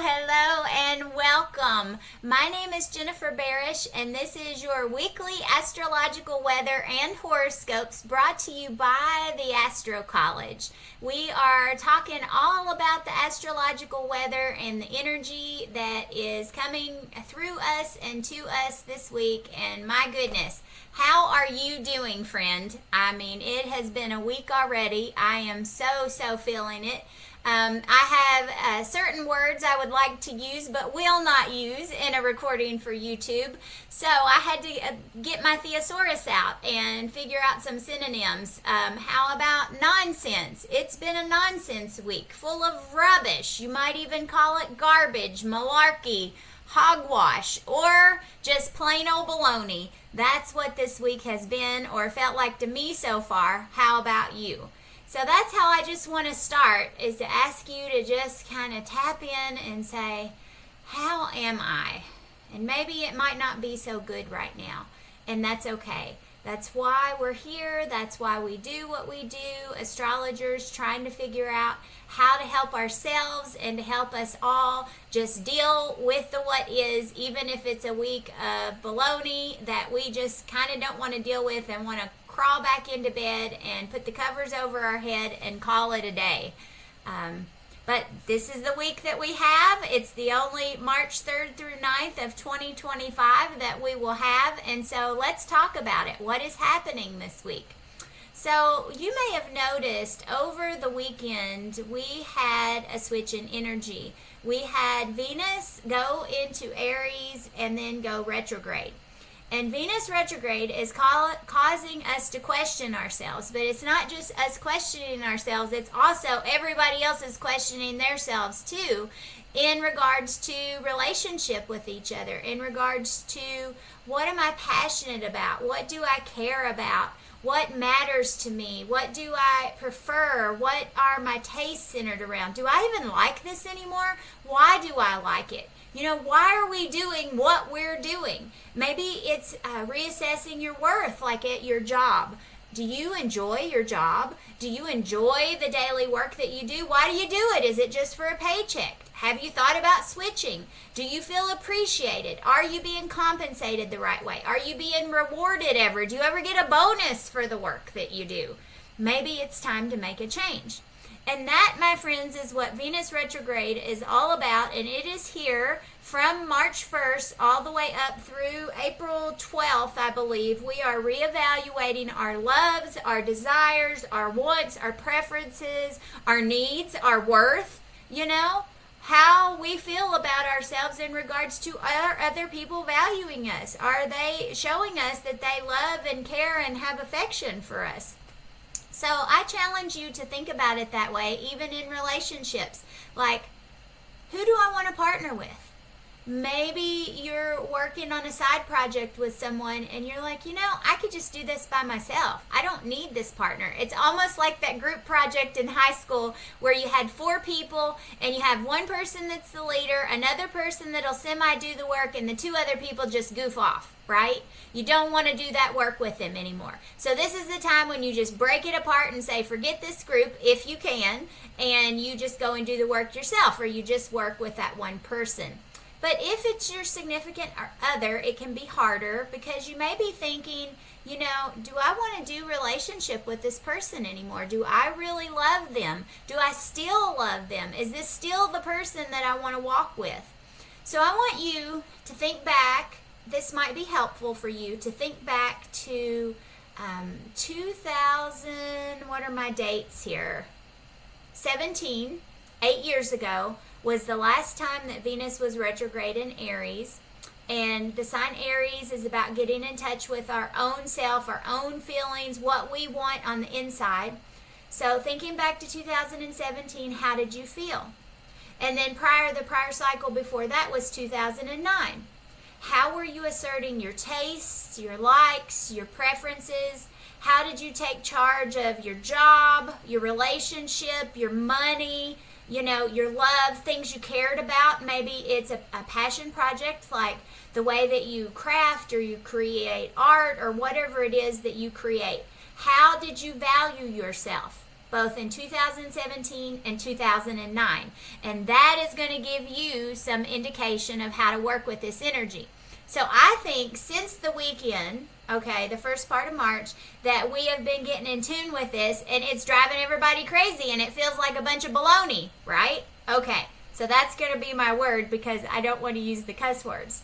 hello, and welcome. My name is Jennifer Barish, and this is your weekly astrological weather and horoscopes brought to you by the Astro College. We are talking all about the astrological weather and the energy that is coming through us and to us this week, and my goodness. How are you doing, friend? I mean, it has been a week already. I am so feeling it. I have certain words I would like to use but will not use in a recording for YouTube. So I had to get my thesaurus out and figure out some synonyms. How about nonsense? It's been a nonsense week, full of rubbish. You might even call it garbage, malarkey, hogwash, or just plain old baloney. That's what this week has been or felt like to me so far. How about you? So that's how I just want to start, is to ask you to just kind of tap in and say, how am I? And maybe it might not be so good right now, and that's okay. That's why we're here. That's why we do what we do, astrologers trying to figure out how to help ourselves and to help us all just deal with the what is, even if it's a week of baloney that we just kind of don't want to deal with and want to crawl back into bed and put the covers over our head and call it a day. But this is the week that we have. It's the only March 3rd through 9th of 2025 that we will have. And so let's talk about it. What is happening this week? So you may have noticed over the weekend we had a switch in energy. We had Venus go into Aries and then go retrograde. And Venus retrograde is causing us to question ourselves. But it's not just us questioning ourselves. It's also everybody else is questioning themselves too, in regards to relationship with each other, in regards to what am I passionate about? What do I care about? What matters to me? What do I prefer? What are my tastes centered around? Do I even like this anymore? Why do I like it? You know, why are we doing what we're doing? Maybe it's reassessing your worth, like at your job. Do you enjoy your job? Do you enjoy the daily work that you do? Why do you do it? Is it just for a paycheck? Have you thought about switching? Do you feel appreciated? Are you being compensated the right way? Are you being rewarded ever? Do you ever get a bonus for the work that you do? Maybe it's time to make a change. And that, my friends, is what Venus retrograde is all about. And it is here from March 1st all the way up through April 12th, I believe. We are reevaluating our loves, our desires, our wants, our preferences, our needs, our worth, you know, how we feel about ourselves in regards to other people valuing us. Are they showing us that they love and care and have affection for us? So I challenge you to think about it that way, even in relationships. Like, who do I want to partner with? Maybe you're working on a side project with someone and you're like, you know, I could just do this by myself. I don't need this partner. It's almost like that group project in high school where you had 4 people and you have one person that's the leader, another person that'll semi-do the work, and the 2 other people just goof off, right? You don't want to do that work with them anymore. So this is the time when you just break it apart and say, forget this group if you can, and you just go and do the work yourself, or you just work with that one person. But if it's your significant other, it can be harder because you may be thinking, you know, do I want to do relationship with this person anymore? Do I really love them? Do I still love them? Is this still the person that I want to walk with? So I want you to think back. This might be helpful for you to think back to 2000, what are my dates here? 17, 8 years ago, was the last time that Venus was retrograde in Aries. And the sign Aries is about getting in touch with our own self, our own feelings, what we want on the inside. So thinking back to 2017, how did you feel? And then the prior cycle before that was 2009. How were you asserting your tastes, your likes, your preferences? How did you take charge of your job, your relationship, your money, you know, your love, things you cared about? Maybe it's a passion project, like the way that you craft or you create art or whatever it is that you create. How did you value yourself? both in 2017 and 2009. And that is going to give you some indication of how to work with this energy. So I think since the weekend, okay, the first part of March, that we have been getting in tune with this, and it's driving everybody crazy, and it feels like a bunch of baloney, right? Okay, so that's going to be my word because I don't want to use the cuss words.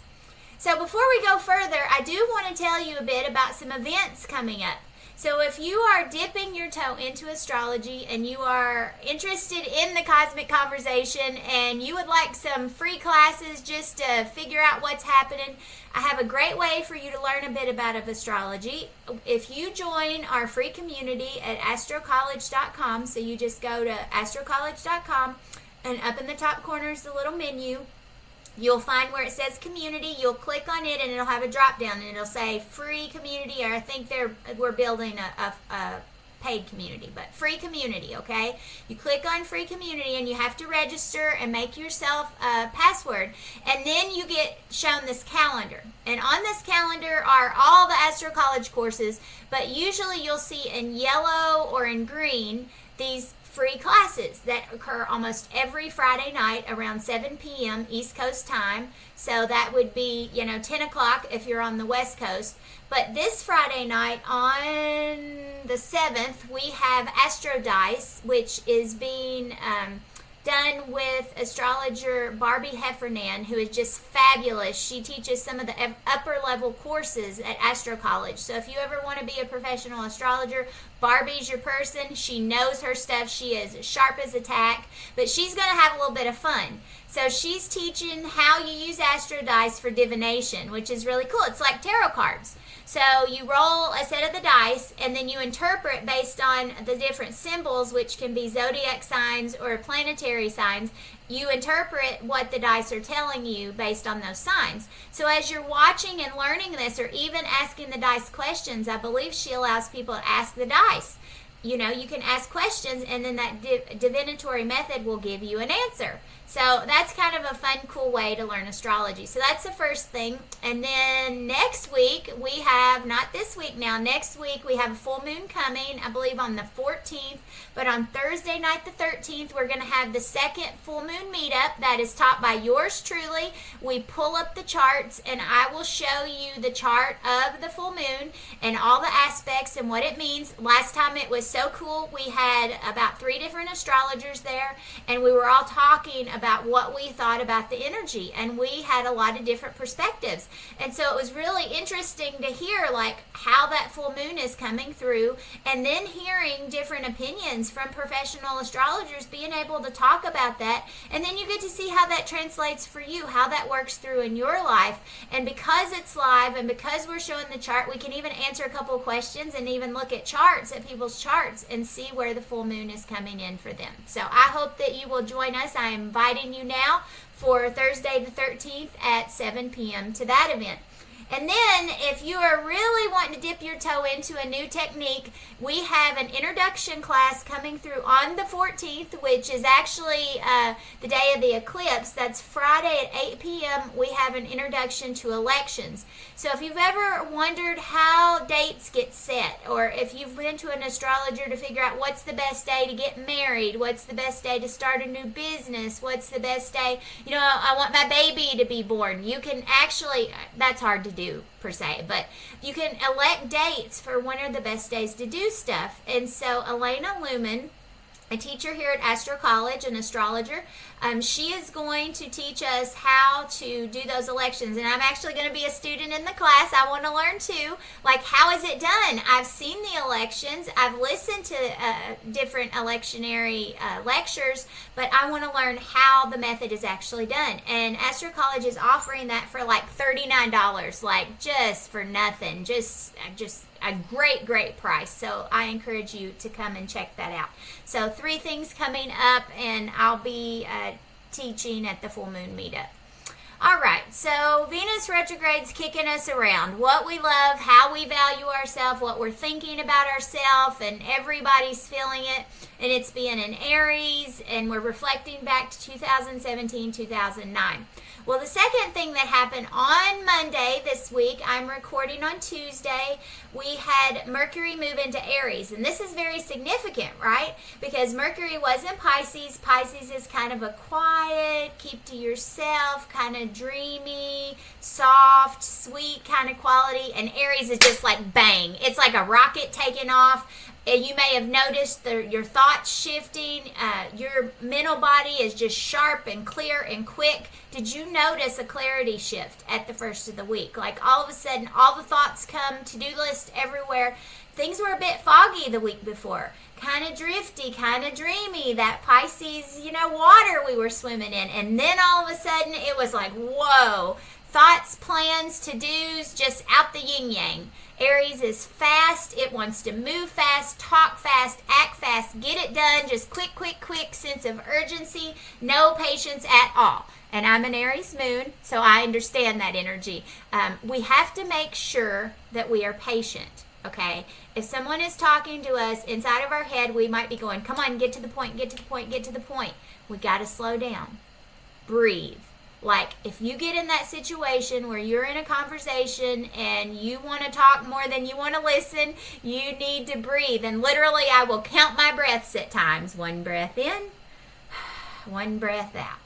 So before we go further, I do want to tell you a bit about some events coming up. So if you are dipping your toe into astrology and you are interested in the cosmic conversation and you would like some free classes just to figure out what's happening, I have a great way for you to learn a bit about astrology. If you join our free community at astrocollege.com, so you just go to astrocollege.com, and up in the top corner is the little menu. You'll find where it says community. You'll click on it and it'll have a drop down and it'll say free community, or I think we're building a paid community, but free community, okay? You click on free community and you have to register and make yourself a password, and then you get shown this calendar. And on this calendar are all the Astro College courses, but usually you'll see in yellow or in green these free classes that occur almost every Friday night around 7 p.m. East Coast time. So that would be, 10 o'clock if you're on the West Coast. But this Friday night on the 7th, we have Astro Dice, which is being done with astrologer Barbie Heffernan, who is just fabulous. She teaches some of the upper level courses at Astro College. So if you ever want to be a professional astrologer, Barbie's your person. She knows her stuff. She is sharp as a tack, but she's going to have a little bit of fun. So she's teaching how you use Astro Dice for divination, which is really cool. It's like tarot cards. So you roll a set of the dice, and then you interpret based on the different symbols, which can be zodiac signs or planetary signs. You interpret what the dice are telling you based on those signs. So as you're watching and learning this, or even asking the dice questions, I believe she allows people to ask the dice. You can ask questions, and then that divinatory method will give you an answer. So that's kind of a fun, cool way to learn astrology. So that's the first thing. And then next week, we have, not this week now, next week we have a full moon coming, I believe on the 14th. But on Thursday night the 13th, we're going to have the second full moon meetup that is taught by yours truly. We pull up the charts, and I will show you the chart of the full moon and all the aspects and what it means. Last time it was so cool. We had about 3 different astrologers there, and we were all talking about what we thought about the energy, and we had a lot of different perspectives. And so it was really interesting to hear how that full moon is coming through, and then hearing different opinions from professional astrologers being able to talk about that. And then you get to see how that translates for you, how that works through in your life. And because it's live and because we're showing the chart, we can even answer a couple of questions and even look at people's charts and see where the full moon is coming in for them. So I hope that you will join us. I am inviting you now for Thursday the 13th at 7 p.m. to that event. And then if you are really wanting to dip your toe into a new technique, we have an introduction class coming through on the 14th, which is actually the day of the eclipse. That's Friday at 8 p.m. We have an introduction to elections. So if you've ever wondered how dates get set, or if you've been to an astrologer to figure out what's the best day to get married, what's the best day to start a new business, what's the best day, I want my baby to be born. You can actually, that's hard to do per se, but you can elect dates for when are the best days to do stuff. And so Elena Lumen, a teacher here at Astro College, an astrologer, she is going to teach us how to do those elections. And I'm actually going to be a student in the class. I want to learn too, how is it done? I've seen the elections. I've listened to different electionary lectures, but I want to learn how the method is actually done. And Astro College is offering that for $39, just for nothing, just a great price. So I encourage you to come and check that out. So 3 things coming up, and I'll be teaching at the full moon meetup. All right, so Venus retrograde's kicking us around. What we love, how we value ourselves, what we're thinking about ourselves, and everybody's feeling it. And it's being in Aries, and we're reflecting back to 2017, 2009. Well, the second thing that happened on Monday this week, I'm recording on Tuesday, we had Mercury move into Aries. And this is very significant, right? Because Mercury was in Pisces. Pisces is kind of a quiet, keep to yourself, kind of dreamy, soft, sweet kind of quality. And Aries is just like bang. It's like a rocket taking off. You may have noticed your thoughts shifting. Your mental body is just sharp and clear and quick. Did you notice a clarity shift at the first of the week? Like all of a sudden, all the thoughts come, to-do list everywhere. Things were a bit foggy the week before. Kind of drifty, kind of dreamy. That Pisces, water we were swimming in. And then all of a sudden, it was like, whoa. Thoughts, plans, to-dos, just out the yin-yang. Aries is fast. It wants to move fast, talk fast, act fast, get it done. Just quick, quick, quick sense of urgency. No patience at all. And I'm an Aries moon, so I understand that energy. We have to make sure that we are patient, okay? If someone is talking to us inside of our head, we might be going, come on, get to the point, get to the point, get to the point. We got to slow down. Breathe. Like, if you get in that situation where you're in a conversation and you want to talk more than you want to listen, you need to breathe. And literally, I will count my breaths at times. 1 breath in, 1 breath out.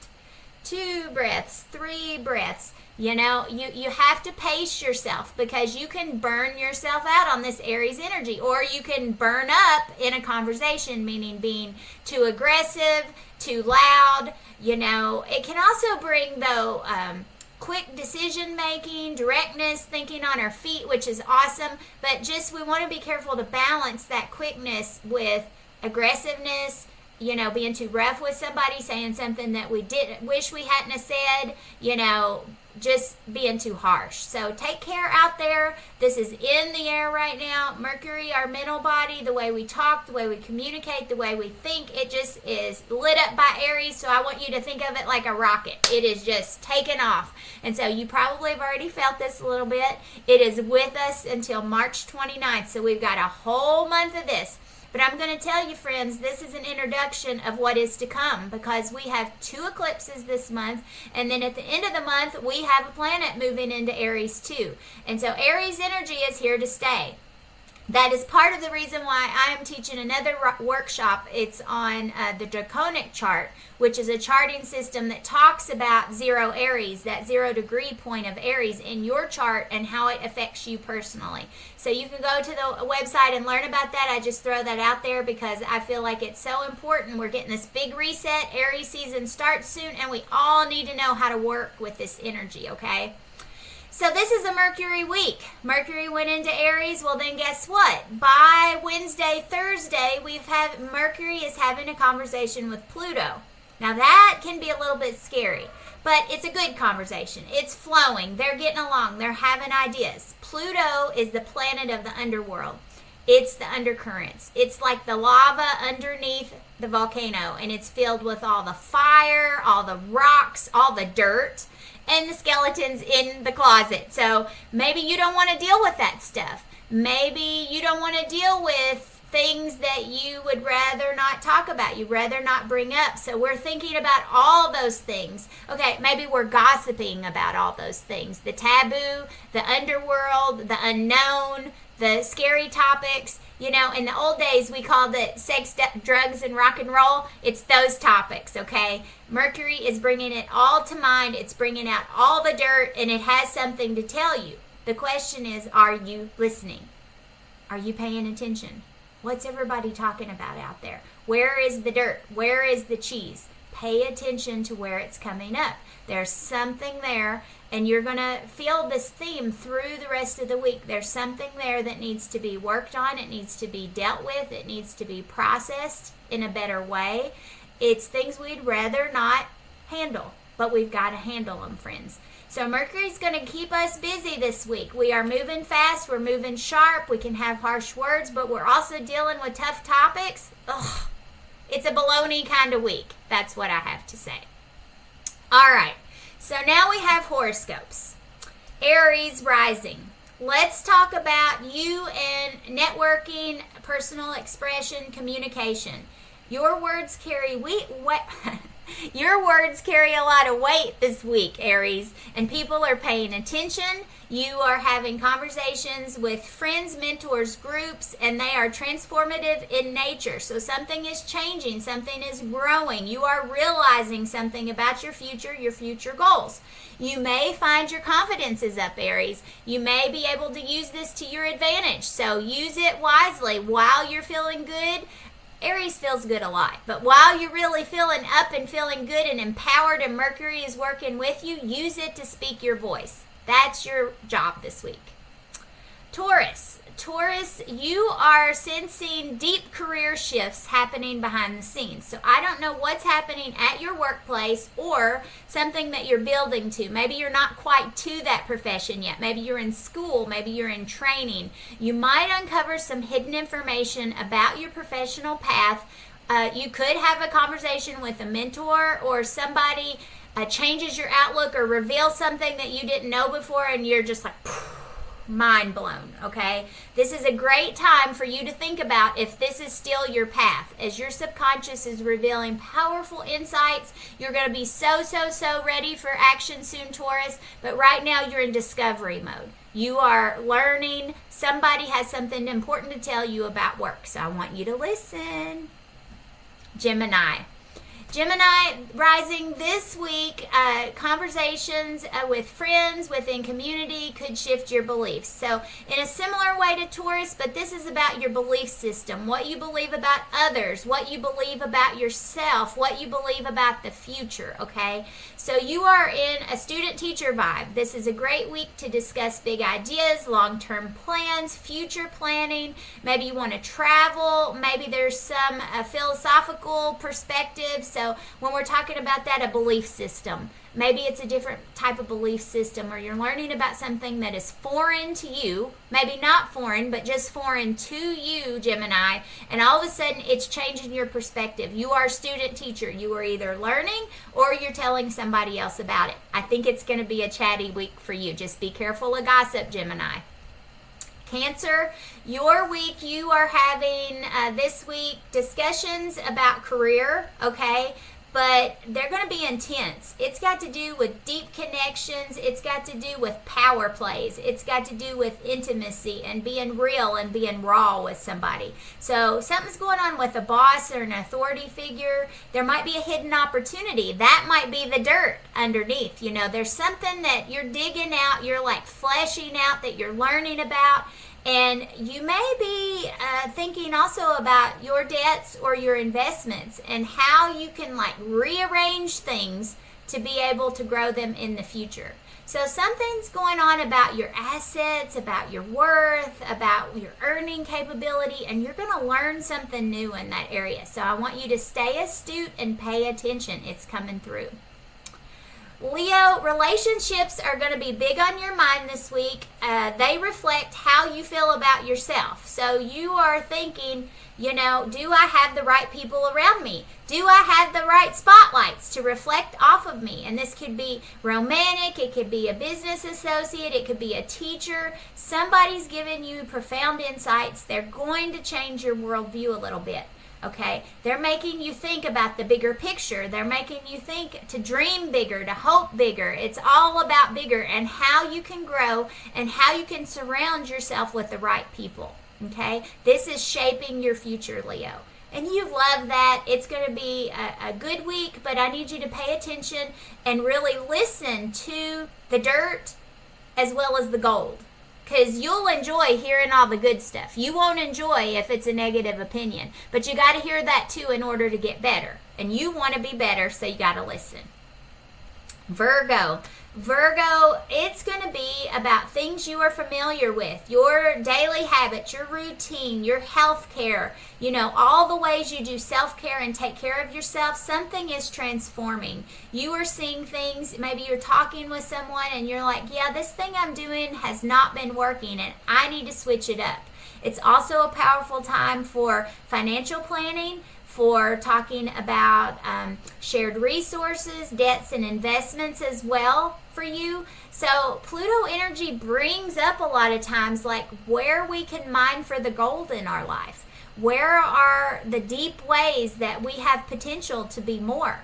2 breaths, 3 breaths. You have to pace yourself because you can burn yourself out on this Aries energy, or you can burn up in a conversation, meaning being too aggressive, too loud. It can also bring, though, quick decision making, directness, thinking on our feet, which is awesome. But just we want to be careful to balance that quickness with aggressiveness. Being too rough with somebody, saying something that we didn't wish we hadn't have said, just being too harsh. So take care out there. This is in the air right now. Mercury, our mental body, the way we talk, the way we communicate, the way we think, it just is lit up by Aries. So I want you to think of it like a rocket. It is just taking off. And so you probably have already felt this a little bit. It is with us until March 29th. So we've got a whole month of this. But I'm going to tell you, friends, this is an introduction of what is to come, because we have 2 eclipses this month, and then at the end of the month, we have a planet moving into Aries too. And so Aries energy is here to stay. That is part of the reason why I am teaching another workshop. It's on the Draconic chart, which is a charting system that talks about 0 Aries, that 0 degree point of Aries in your chart and how it affects you personally. So you can go to the website and learn about that. I just throw that out there because I feel like it's so important. We're getting this big reset. Aries season starts soon, and we all need to know how to work with this energy, okay? So this is a Mercury week. Mercury went into Aries. Well, then guess what? By Wednesday, Thursday, Mercury is having a conversation with Pluto. Now that can be a little bit scary, but it's a good conversation. It's flowing. They're getting along. They're having ideas. Pluto is the planet of the underworld. It's the undercurrents. It's like the lava underneath the volcano, and it's filled with all the fire, all the rocks, all the dirt, and the skeletons in the closet. So maybe you don't want to deal with that stuff. Maybe you don't want to deal with things that you would rather not talk about, you'd rather not bring up. So we're thinking about all those things. Okay, maybe we're gossiping about all those things. The taboo, the underworld, the unknown, the scary topics. In the old days, we called it sex, drugs, and rock and roll. It's those topics, okay? Mercury is bringing it all to mind. It's bringing out all the dirt, and it has something to tell you. The question is, are you listening? Are you paying attention? What's everybody talking about out there? Where is the dirt? Where is the cheese? Pay attention to where it's coming up. There's something there, and you're going to feel this theme through the rest of the week. There's something there that needs to be worked on. It needs to be dealt with. It needs to be processed in a better way. It's things we'd rather not handle, but we've got to handle them, friends. So Mercury's going to keep us busy this week. We are moving fast. We're moving sharp. We can have harsh words, but we're also dealing with tough topics. Ugh. It's a baloney kind of week. That's what I have to say. All right. So now we have horoscopes. Aries rising. Let's talk about you and networking, personal expression, communication. Your words carry your words carry a lot of weight this week, Aries, and people are paying attention. You are having conversations with friends, mentors, groups, and they are transformative in nature. So something is changing, something is growing. You are realizing something about your future goals. You may find your confidence is up, Aries. You may be able to use this to your advantage. So use it wisely while you're feeling good. Aries feels good a lot, but while you're really feeling up and feeling good and empowered and Mercury is working with you, use it to speak your voice. That's your job this week. Taurus, you are sensing deep career shifts happening behind the scenes. So I don't know what's happening at your workplace or something that you're building to. Maybe you're not quite to that profession yet. Maybe you're in school. Maybe you're in training. You might uncover some hidden information about your professional path. You could have a conversation with a mentor or somebody changes your outlook or reveals something that you didn't know before and you're just like mind blown. Okay, this is a great time for you to think about if this is still your path. As your subconscious is revealing powerful insights, you're going to be so ready for action soon, Taurus, but right now you're in discovery mode. You are learning. Somebody has something important to tell you about work, so I want you to listen. Gemini rising this week, conversations with friends within community could shift your beliefs. So in a similar way to Taurus, but this is about your belief system, what you believe about others, what you believe about yourself, what you believe about the future, okay? So you are in a student-teacher vibe. This is a great week to discuss big ideas, long-term plans, future planning. Maybe you want to travel. Maybe there's some philosophical perspective. So when we're talking about that, a belief system, maybe it's a different type of belief system, or you're learning about something that is foreign to you, maybe not foreign, but just foreign to you, Gemini, and all of a sudden it's changing your perspective. You are a student teacher. You are either learning or you're telling somebody else about it. I think it's going to be a chatty week for you. Just be careful of gossip, Gemini. Cancer, your week, you are having this week discussions about career, okay? But they're going to be intense. It's got to do with deep connections. It's got to do with power plays. It's got to do with intimacy and being real and being raw with somebody. So something's going on with a boss or an authority figure. There might be a hidden opportunity. That might be the dirt underneath. You know, there's something that you're digging out, you're like fleshing out, that you're learning about. And you may be thinking also about your debts or your investments and how you can like rearrange things to be able to grow them in the future. So something's going on about your assets, about your worth, about your earning capability, and you're going to learn something new in that area. So I want you to stay astute and pay attention. It's coming through. Leo, relationships are going to be big on your mind this week. They reflect how you feel about yourself. So you are thinking, you know, do I have the right people around me? Do I have the right spotlights to reflect off of me? And this could be romantic. It could be a business associate. It could be a teacher. Somebody's giving you profound insights. They're going to change your worldview a little bit. Okay, they're making you think about the bigger picture. They're making you think to dream bigger, to hope bigger. It's all about bigger and how you can grow and how you can surround yourself with the right people. Okay, this is shaping your future, Leo. And you love that. It's going to be a good week, but I need you to pay attention and really listen to the dirt as well as the gold. Because you'll enjoy hearing all the good stuff. You won't enjoy if it's a negative opinion. But you got to hear that too in order to get better. And you want to be better, so you got to listen. Virgo, it's going to be about things you are familiar with, your daily habits, your routine, your health care, you know, all the ways you do self-care and take care of yourself. Something is transforming. You are seeing things, maybe you're talking with someone and you're like, yeah, this thing I'm doing has not been working and I need to switch it up. It's also a powerful time for financial planning, for talking about shared resources, debts, and investments as well for you. So Pluto energy brings up a lot of times like where we can mine for the gold in our life. Where are the deep ways that we have potential to be more?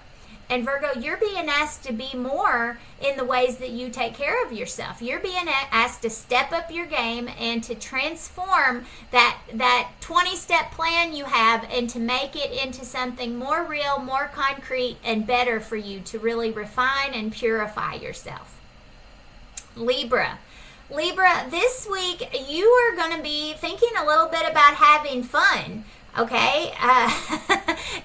And Virgo, you're being asked to be more in the ways that you take care of yourself. You're being asked to step up your game and to transform that 20-step plan you have and to make it into something more real, more concrete, and better for you to really refine and purify yourself. Libra, this week you are going to be thinking a little bit about having fun, okay?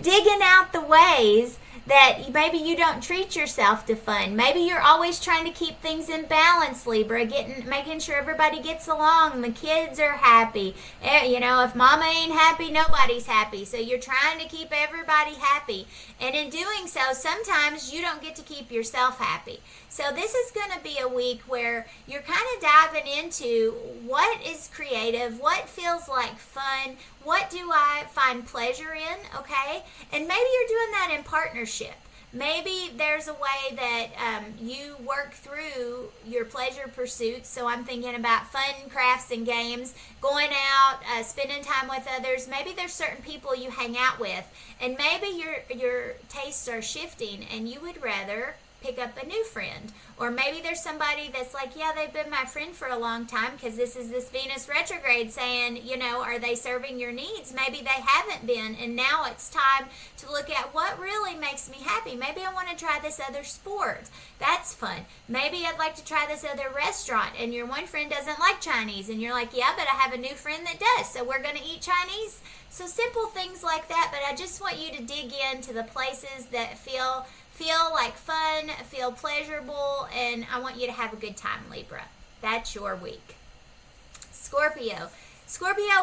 Digging out the ways that maybe you don't treat yourself to fun. Maybe you're always trying to keep things in balance, Libra, making sure everybody gets along, the kids are happy. You know, if mama ain't happy, nobody's happy. So you're trying to keep everybody happy. And in doing so, sometimes you don't get to keep yourself happy. So this is going to be a week where you're kind of diving into what is creative, what feels like fun, what do I find pleasure in, okay? And maybe you're doing that in partnership. Maybe there's a way that you work through your pleasure pursuits. So I'm thinking about fun crafts and games, going out, spending time with others. Maybe there's certain people you hang out with, and maybe your tastes are shifting and you would rather pick up a new friend. Or maybe there's somebody that's like, yeah, they've been my friend for a long time, because this is this Venus retrograde saying, you know, are they serving your needs? Maybe they haven't been, and now it's time to look at what really makes me happy. Maybe I want to try this other sport. That's fun. Maybe I'd like to try this other restaurant, and your one friend doesn't like Chinese, and you're like, yeah, but I have a new friend that does, so we're going to eat Chinese. So simple things like that, but I just want you to dig into the places that feel like fun, feel pleasurable, and I want you to have a good time, Libra. That's your week. Scorpio,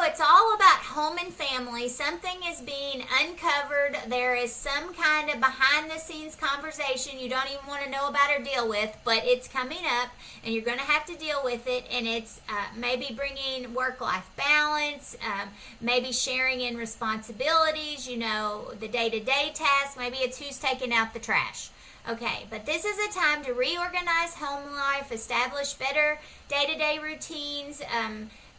it's all about home and family. Something is being uncovered. There is some kind of behind-the-scenes conversation you don't even want to know about or deal with, but it's coming up, and you're going to have to deal with it, and it's maybe bringing work-life balance, maybe sharing in responsibilities, you know, the day-to-day tasks. Maybe it's who's taking out the trash. Okay, but this is a time to reorganize home life, establish better day-to-day routines,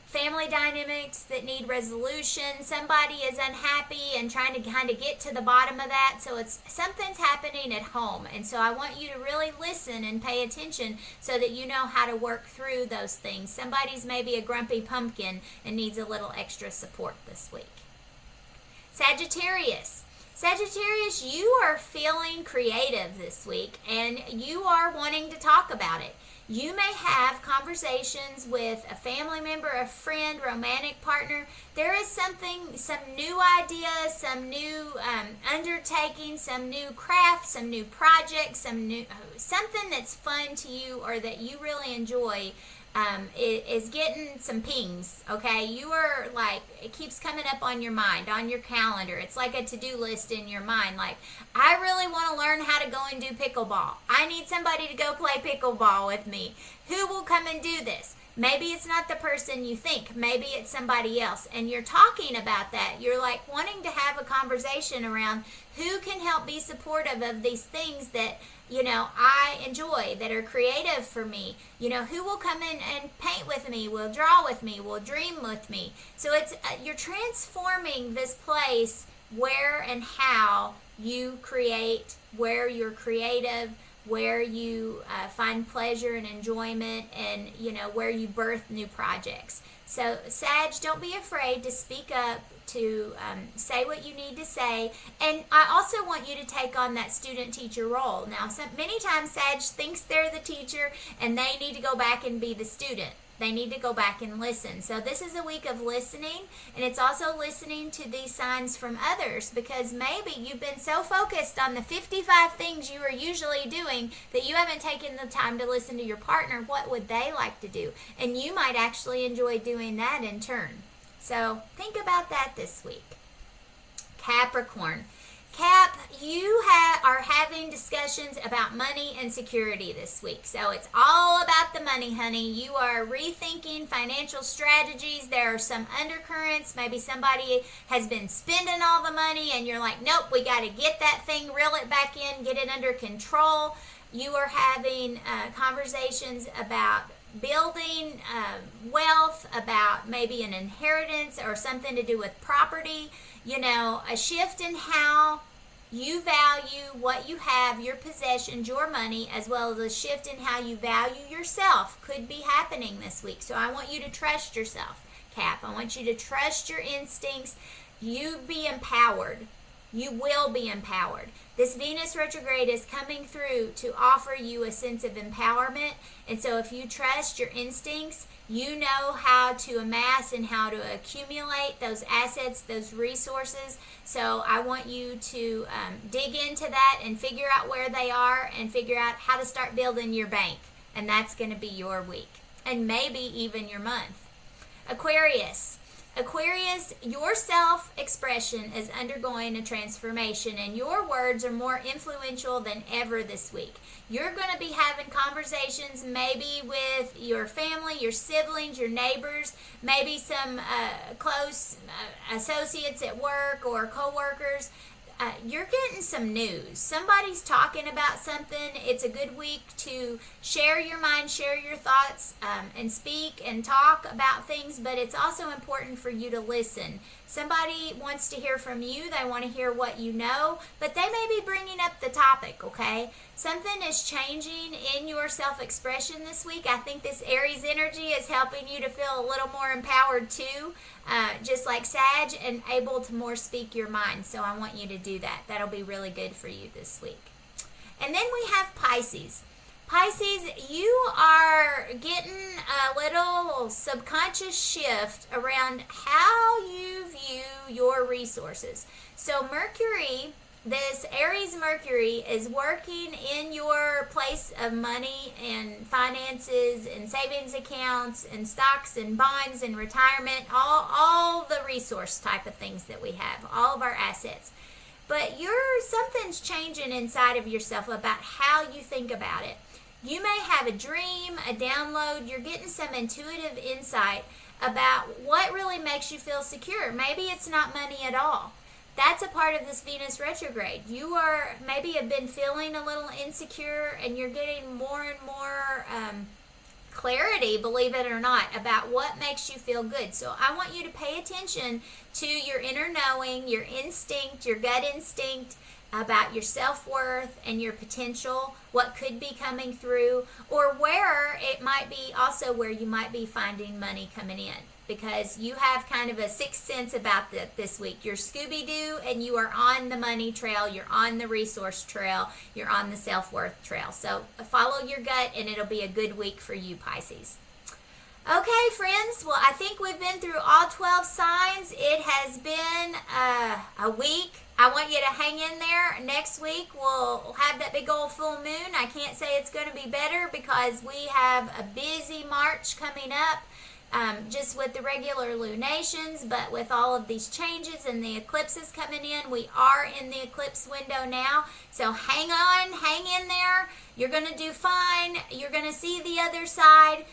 family dynamics that need resolution. Somebody is unhappy and trying to kind of get to the bottom of that. So it's something's happening at home. And so I want you to really listen and pay attention so that you know how to work through those things. Somebody's maybe a grumpy pumpkin and needs a little extra support this week. Sagittarius, you are feeling creative this week and you are wanting to talk about it. You may have conversations with a family member, a friend, romantic partner. There is some new ideas, some new undertaking, some new craft, some new project, something that's fun to you or that you really enjoy is getting some pings, okay? You are like, it keeps coming up on your mind, on your calendar. It's like a to-do list in your mind. Like, I really want to learn how to go and do pickleball. I need somebody to go play pickleball with me. Who will come and do this? Maybe it's not the person you think. Maybe it's somebody else. And you're talking about that. You're like wanting to have a conversation around who can help be supportive of these things that, you know, I enjoy, that are creative for me. You know, who will come in and paint with me, will draw with me, will dream with me. So it's you're transforming this place where and how you create, where you're creative, where you find pleasure and enjoyment, and, you know, where you birth new projects. So, Sag, don't be afraid to speak up, to say what you need to say. And I also want you to take on that student-teacher role. Now, many times Sag thinks they're the teacher and they need to go back and be the student. They need to go back and listen. So this is a week of listening, and it's also listening to these signs from others, because maybe you've been so focused on the 55 things you are usually doing that you haven't taken the time to listen to your partner. What would they like to do? And you might actually enjoy doing that in turn. So think about that this week. Capricorn, Cap, you are having discussions about money and security this week. So it's all about the money, honey. You are rethinking financial strategies. There are some undercurrents. Maybe somebody has been spending all the money and you're like, nope, we got to get that thing, reel it back in, get it under control. You are having conversations about building wealth, about maybe an inheritance or something to do with property. A shift in how you value what you have, your possessions, your money, as well as a shift in how you value yourself could be happening this week. So I want you to trust yourself, Cap. I want you to trust your instincts. You be empowered. You will be empowered. This Venus retrograde is coming through to offer you a sense of empowerment. And so if you trust your instincts, you know how to amass and how to accumulate those assets, those resources. So I want you to dig into that and figure out where they are and figure out how to start building your bank. And that's going to be your week and maybe even your month. Aquarius, your self-expression is undergoing a transformation and your words are more influential than ever this week. You're going to be having conversations maybe with your family, your siblings, your neighbors, maybe some close associates at work or co-workers. You're getting some news. Somebody's talking about something. It's a good week to share your mind, share your thoughts, and speak and talk about things, but it's also important for you to listen. Somebody wants to hear from you. They want to hear what you know, but they may be bringing up the topic, okay? Something is changing in your self-expression this week. I think this Aries energy is helping you to feel a little more empowered too, just like Sag, and able to more speak your mind. So I want you to do that. That'll be really good for you this week. And then we have Pisces. Pisces, you are getting a little subconscious shift around how you view your resources. So Mercury, this Aries Mercury, is working in your place of money and finances and savings accounts and stocks and bonds and retirement, all the resource type of things that we have, all of our assets. But something's changing inside of yourself about how you think about it. You may have a dream, a download. You're getting some intuitive insight about what really makes you feel secure. Maybe it's not money at all. That's a part of this Venus retrograde. You maybe have been feeling a little insecure and you're getting more and more clarity, believe it or not, about what makes you feel good. So I want you to pay attention to your inner knowing, your instinct, your gut instinct, about your self-worth and your potential, what could be coming through, or where it might be also where you might be finding money coming in, because you have kind of a sixth sense about this week. You're Scooby-Doo and you are on the money trail, you're on the resource trail, you're on the self-worth trail. So follow your gut and it'll be a good week for you, Pisces. Okay, friends, well, I think we've been through all 12 signs. It has been a week. I want you to hang in there. Next week, we'll have that big old full moon. I can't say it's going to be better because we have a busy March coming up, just with the regular lunations, but with all of these changes and the eclipses coming in, we are in the eclipse window now. So hang on, hang in there. You're going to do fine. You're going to see the other side.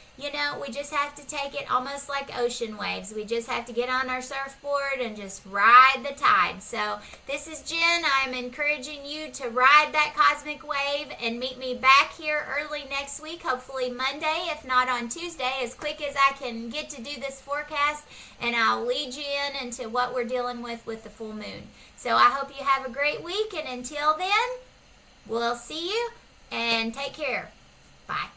We just have to take it almost like ocean waves. We just have to get on our surfboard and just ride the tide. So this is Jen. I'm encouraging you to ride that cosmic wave and meet me back here early next week, hopefully Monday, if not on Tuesday, as quick as I can get to do this forecast, and I'll lead you into what we're dealing with the full moon. So I hope you have a great week, and until then, we'll see you, and take care. Bye.